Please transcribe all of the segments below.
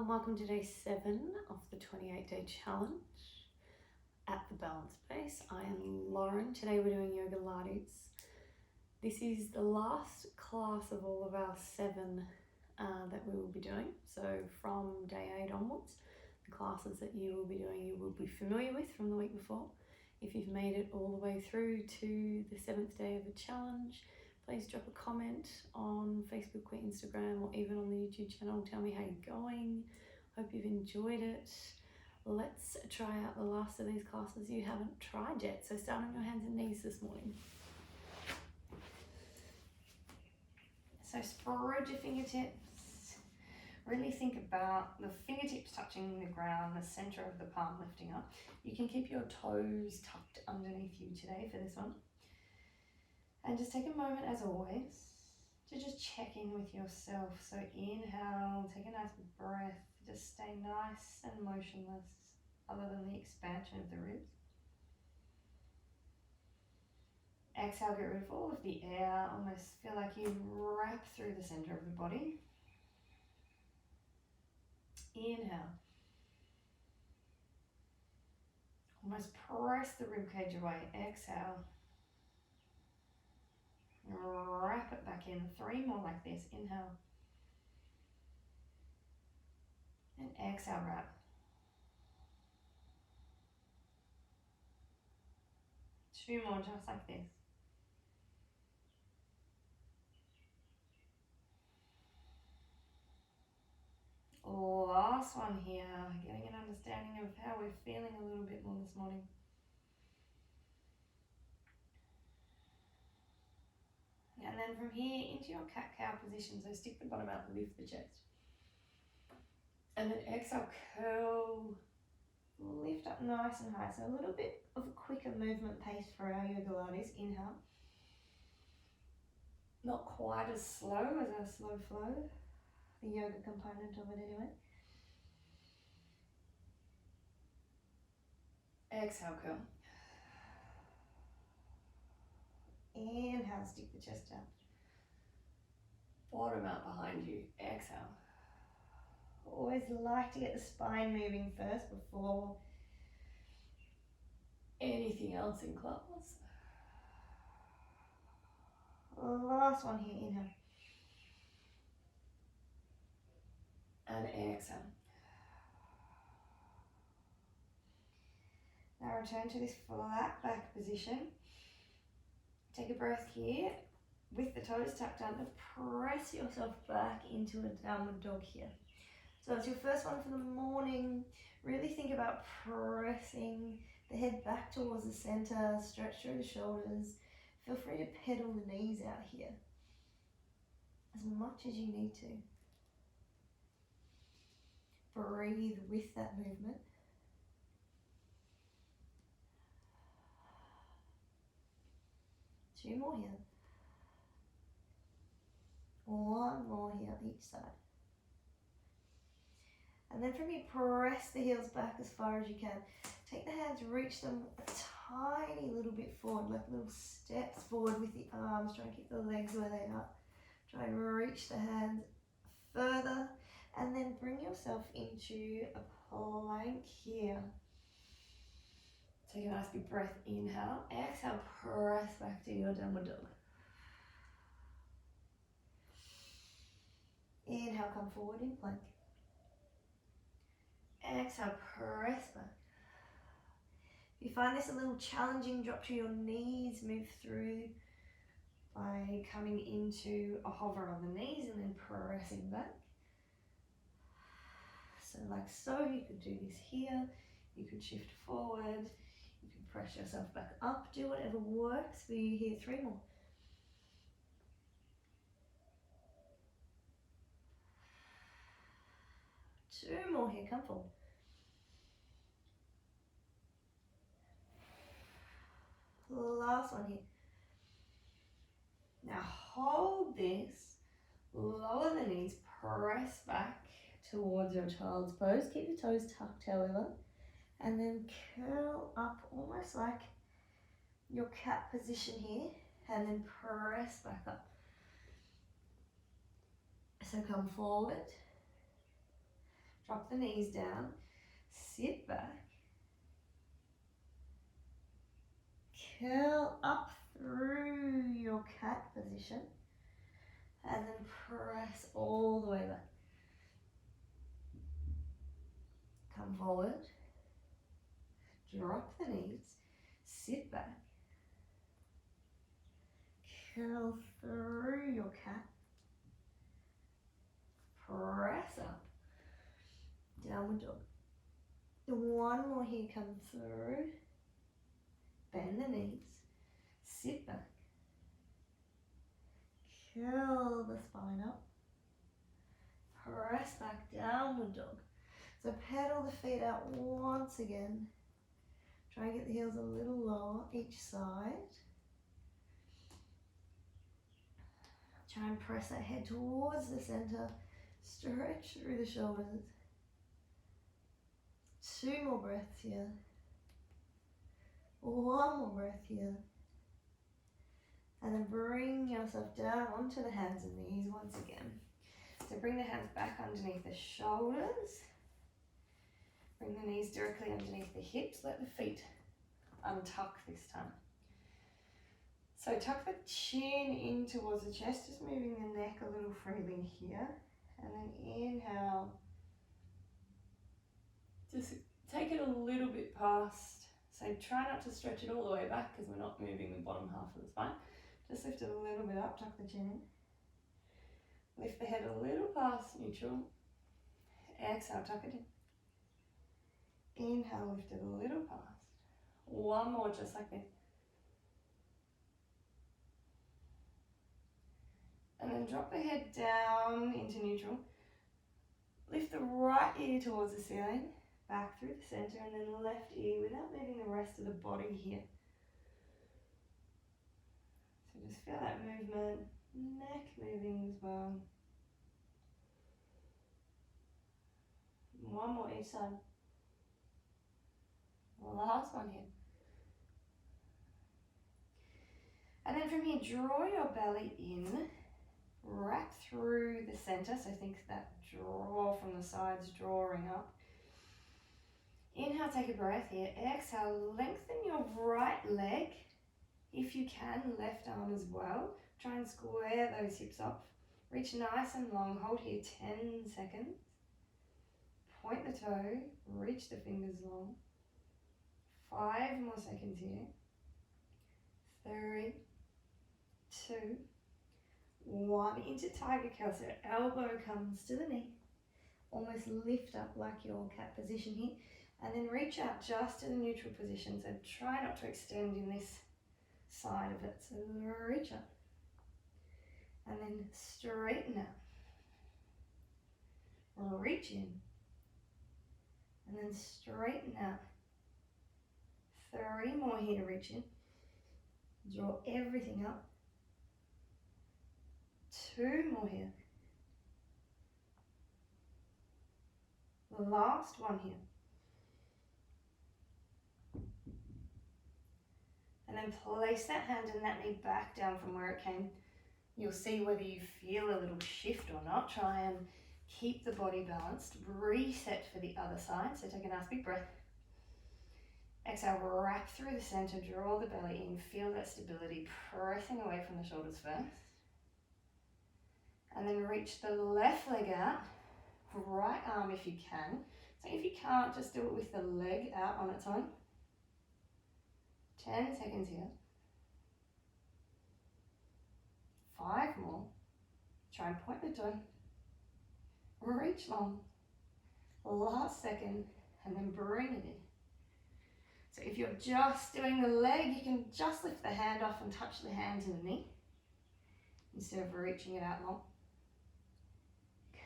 and welcome to day 7 of the 28-day challenge at the balance base. I am Lauren. Today we're doing YOGALATES. This is the last class of all of our 7 that we will be doing. So from day 8 onwards, the classes that you will be doing you will be familiar with from the week before. If you've made it all the way through to the 7th day of the challenge, please drop a comment on Facebook or Instagram or even on the YouTube channel. Tell me how you're going. Hope you've enjoyed it. Let's try out the last of these classes you haven't tried yet. So start on your hands and knees this morning. So spread your fingertips. Really think about the fingertips touching the ground, the center of the palm lifting up. You can keep your toes tucked underneath you today for this one. And just take a moment, as always, to just check in with yourself. So inhale, take a nice breath, just stay nice and motionless, other than the expansion of the ribs. Exhale, get rid of all of the air, almost feel like you wrap through the center of the body. Inhale. Almost press the ribcage away. Exhale. Wrap it back in. 3 more like this. Inhale. And exhale, wrap. 2 more just like this. Last one here. Getting an understanding of how we're feeling a little bit more this morning. And then from here into your cat-cow position. So stick the bottom out and lift the chest. And then exhale, curl, lift up nice and high. So a little bit of a quicker movement pace for our YOGALATES. Inhale. Not quite as slow as our slow flow. The yoga component of it anyway. Exhale, curl. Inhale, stick the chest out. Bottom out behind you. Exhale. Always like to get the spine moving first before anything else in class. Last one here. Inhale. And exhale. Now return to this flat back position. Take a breath here. With the toes tucked under, press yourself back into a downward dog here. So it's your first one for the morning. Really think about pressing the head back towards the center, stretch through the shoulders. Feel free to pedal the knees out here as much as you need to. Breathe with that movement. Two more here. One more here on each side. And then from here, press the heels back as far as you can. Take the hands, reach them a tiny little bit forward, like little steps forward with the arms. Try and keep the legs where they are. Try and reach the hands further. And then bring yourself into a plank here. Take a nice big breath, inhale. Exhale, press back to your downward dog. Inhale, come forward in plank. Exhale, press back. If you find this a little challenging, drop to your knees, move through by coming into a hover on the knees and then pressing back. So like so, you could do this here, you could shift forward, you could press yourself back up, do whatever works for you here. 3 more. Two more here, come forward. Last one here. Now hold this, lower the knees, press back towards your child's pose. Keep the toes tucked, however, and then curl up almost like your cat position here, and then press back up. So come forward. Drop the knees down, sit back, curl up through your cat position, and then press all the way back. Come forward, drop the knees, sit back, curl through your cat, press up, downward dog. One more here, come through, bend the knees, sit back, curl the spine up, press back, downward dog. So pedal the feet out once again. Try and get the heels a little lower each side. Try and press that head towards the center. Stretch through the shoulders. 2 more breaths here. 1 more breath here. And then bring yourself down onto the hands and knees once again. So bring the hands back underneath the shoulders. Bring the knees directly underneath the hips. Let the feet untuck this time. So tuck the chin in towards the chest, just moving the neck a little freely here. And then inhale. Just take it a little bit past. So try not to stretch it all the way back because we're not moving the bottom half of the spine. Just lift it a little bit up, tuck the chin in. Lift the head a little past neutral. Exhale, tuck it in. Inhale, lift it a little past. 1 more, just like this. And then drop the head down into neutral. Lift the right ear towards the ceiling, back through the center, and then the left ear without moving the rest of the body here. So just feel that movement, neck moving as well. 1 more each side. Last one here. And then from here, draw your belly in, wrap through the center. So think that draw from the sides, drawing up. Inhale, take a breath here. Exhale, lengthen your right leg. If you can, left arm as well. Try and square those hips up. Reach nice and long. Hold here 10 seconds. Point the toe. Reach the fingers long. 5 more seconds here. 3, 2, 1. Into tiger curl. So elbow comes to the knee. Almost lift up like your cat position here. And then reach out just to the neutral position. So try not to extend in this side of it. So reach up. And then straighten out. Reach in. And then straighten out. 3 more here to reach in. Draw everything up. 2 more here. The last one here. And then place that hand and that knee back down from where it came. You'll see whether you feel a little shift or not. Try and keep the body balanced. Reset for the other side. So take a nice big breath. Exhale, wrap through the center, draw the belly in, feel that stability, pressing away from the shoulders first. And then reach the left leg out, right arm if you can. So if you can't, just do it with the leg out on its own. 10 seconds here. 5 more. Try and point the toe. Reach long. Last second, and then bring it in. So if you're just doing the leg, you can just lift the hand off and touch the hand to the knee instead of reaching it out long.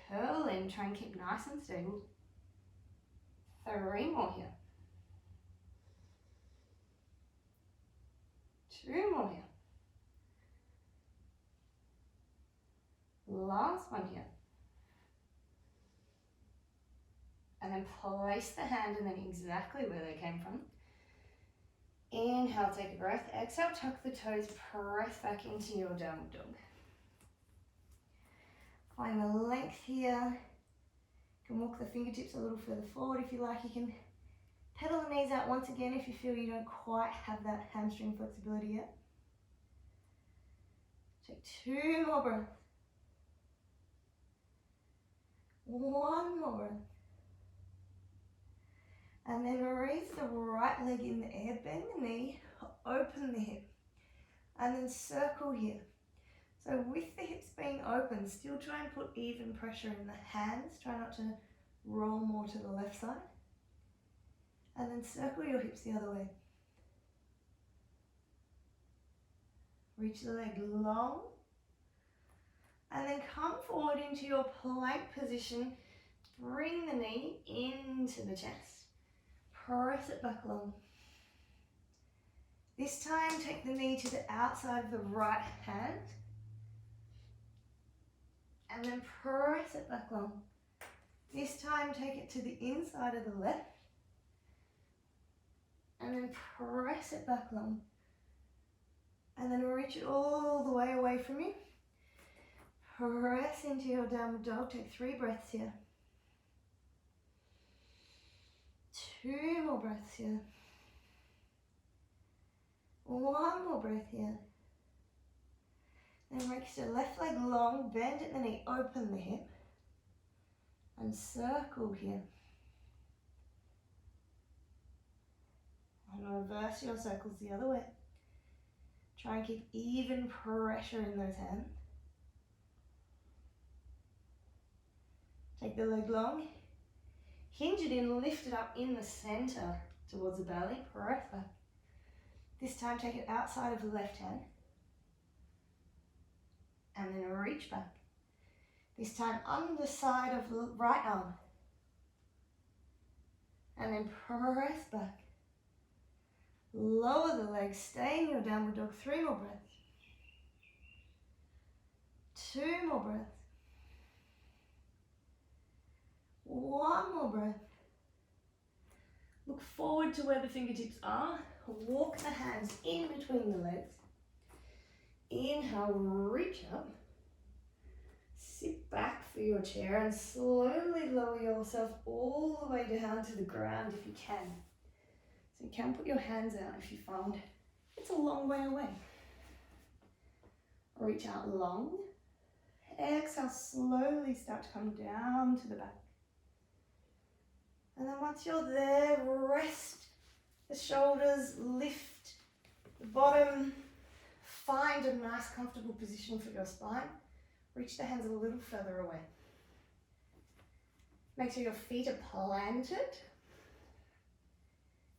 Curl in, try and keep nice and stable. 3 more here. 2 more here. Last one here. And then place the hand and then exactly where they came from. Inhale, take a breath. Exhale, tuck the toes, press back into your downward dog. Find the length here. You can walk the fingertips a little further forward if you like. You can pedal the knees out once again if you feel you don't quite have that hamstring flexibility yet. Take 2 more breaths. 1 more breath. And then raise the right leg in the air, bend the knee, open the hip, and then circle here. So with the hips being open, still try and put even pressure in the hands. Try not to roll more to the left side. And then circle your hips the other way. Reach the leg long. And then come forward into your plank position. Bring the knee into the chest. Press it back long. This time, take the knee to the outside of the right hand. And then press it back long. This time, take it to the inside of the left. And then press it back long. And then reach it all the way away from you. Press into your downward dog. Take 3 breaths here. 2 more breaths here. 1 more breath here. Then reach the left leg long, bend at the knee, open the hip. And circle here. And reverse your circles the other way. Try and keep even pressure in those hands. Take the leg long. Hinge it in, lift it up in the center towards the belly. Press back. This time take it outside of the left hand. And then reach back. This time underside of the right arm. And then press back. Lower the legs, stay in your downward dog. 3 more breaths. 2 more breaths. 1 more breath. Look forward to where the fingertips are. Walk the hands in between the legs. Inhale, reach up. Sit back for your chair and slowly lower yourself all the way down to the ground if you can. So you can put your hands out if you find it's a long way away. Reach out long. Exhale, slowly start to come down to the back. And then once you're there, rest the shoulders, lift the bottom, find a nice comfortable position for your spine. Reach the hands a little further away. Make sure your feet are planted.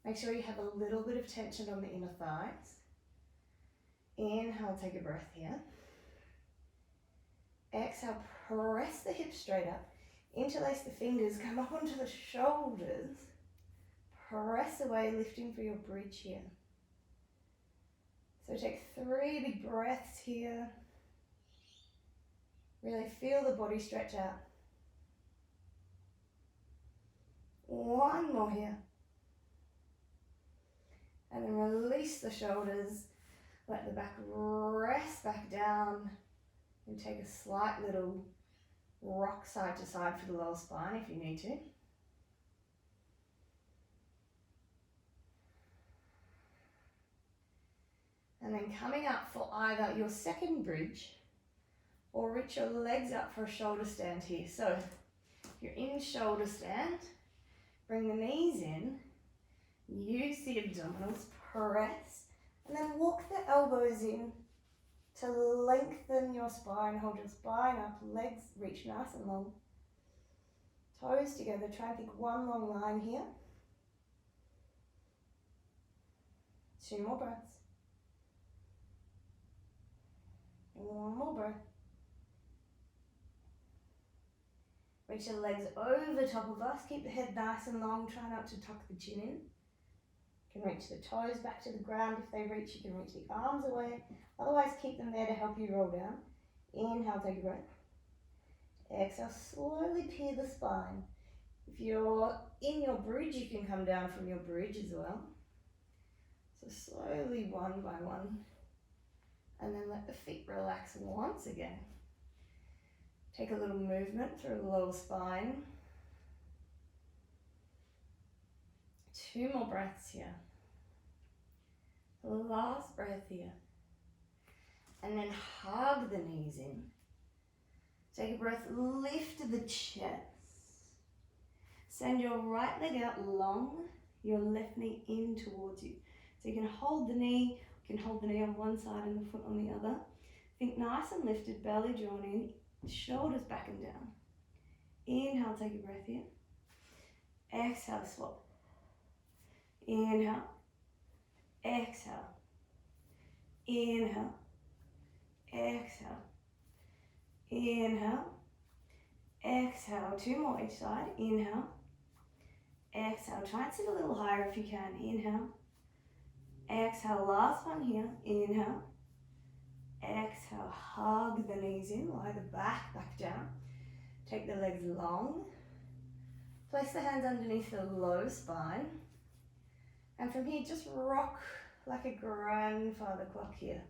Make sure you have a little bit of tension on the inner thighs. Inhale, take a breath here. Exhale, press the hips straight up. Interlace the fingers, come up onto the shoulders. Press away, lifting for your bridge here. So take 3 big breaths here. Really feel the body stretch out. 1 more here. And then release the shoulders. Let the back rest back down. And take a slight little rock side to side for the lower spine if you need to. And then coming up for either your second bridge or reach your legs up for a shoulder stand here. So if you're in shoulder stand, bring the knees in, use the abdominals, press, and then walk the elbows in to lengthen your spine. Hold your spine up, legs reach nice and long. Toes together, try and pick 1 long line here. 2 more breaths. 1 more breath. Reach the legs over top of us. Keep the head nice and long. Try not to tuck the chin in. You can reach the toes back to the ground. If they reach, you can reach the arms away. Otherwise, keep them there to help you roll down. Inhale, take a breath. Exhale, slowly peel the spine. If you're in your bridge, you can come down from your bridge as well. So slowly, one by one. And then let the feet relax once again. Take a little movement through the lower spine. 2 more breaths here. Last breath here. And then hug the knees in. Take a breath, lift the chest. Send your right leg out long, your left knee in towards you. So you can hold the knee, on one side and the foot on the other. Think nice and lifted, belly drawn in, shoulders back and down. Inhale, take a breath in. Exhale, swap. Inhale. Exhale. Inhale. Exhale. Inhale. Exhale. 2 more each side. Inhale. Exhale. Try and sit a little higher if you can. Inhale. Exhale. Last one here. Inhale. Exhale. Hug the knees in. Lie the back down. Take the legs long. Place the hands underneath the low spine. And from here, just rock like a grandfather clock here.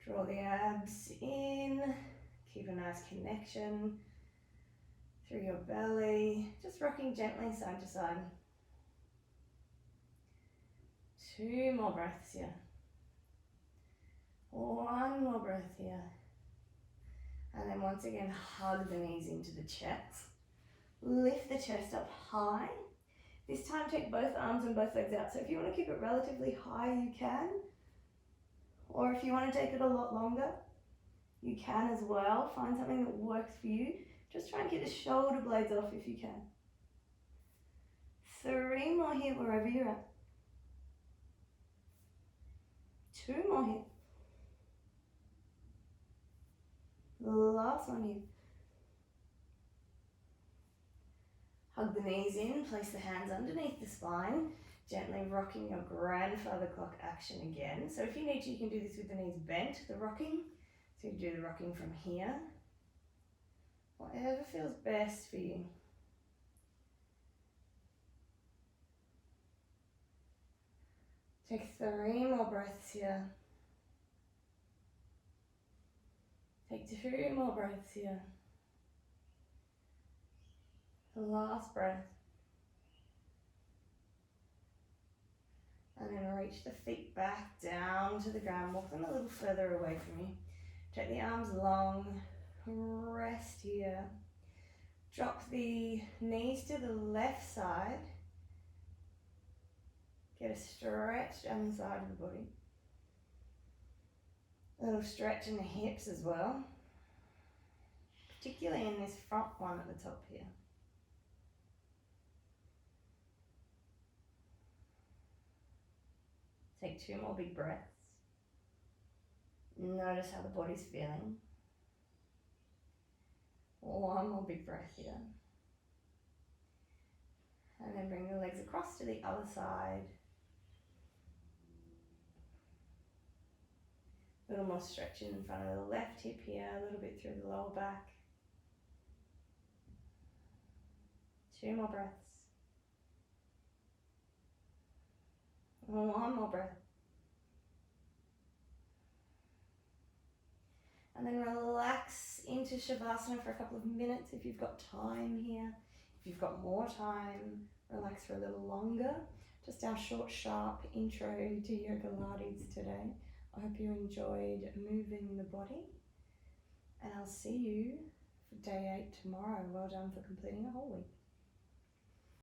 Draw the abs in. Keep a nice connection through your belly. Just rocking gently side to side. 2 more breaths here. 1 more breath here. And then once again, hug the knees into the chest. Lift the chest up high. This time take both arms and both legs out. So if you want to keep it relatively high, you can. Or if you want to take it a lot longer, you can as well. Find something that works for you. Just try and keep the shoulder blades off if you can. 3 more here wherever you're at. 2 more here. Last one here. Hug the knees in, place the hands underneath the spine, gently rocking your grandfather clock action again. So if you need to, you can do this with the knees bent, the rocking. So you do the rocking from here. Whatever feels best for you. Take 3 more breaths here. Take 2 more breaths here. The last breath. And then reach the feet back down to the ground. Walk them a little further away from you. Take the arms long. Rest here. Drop the knees to the left side. Get a stretch down the side of the body. A little stretch in the hips as well. Particularly in this front one at the top here. Take 2 more big breaths. Notice how the body's feeling. 1 more big breath here. And then bring the legs across to the other side. A little more stretch in front of the left hip here, a little bit through the lower back. 2 more breaths. 1 more breath. And then relax into Shavasana for a couple of minutes if you've got time here. If you've got more time, relax for a little longer. Just our short, sharp intro to YOGALATES today. I hope you enjoyed moving the body. And I'll see you for day 8 tomorrow. Well done for completing a whole week.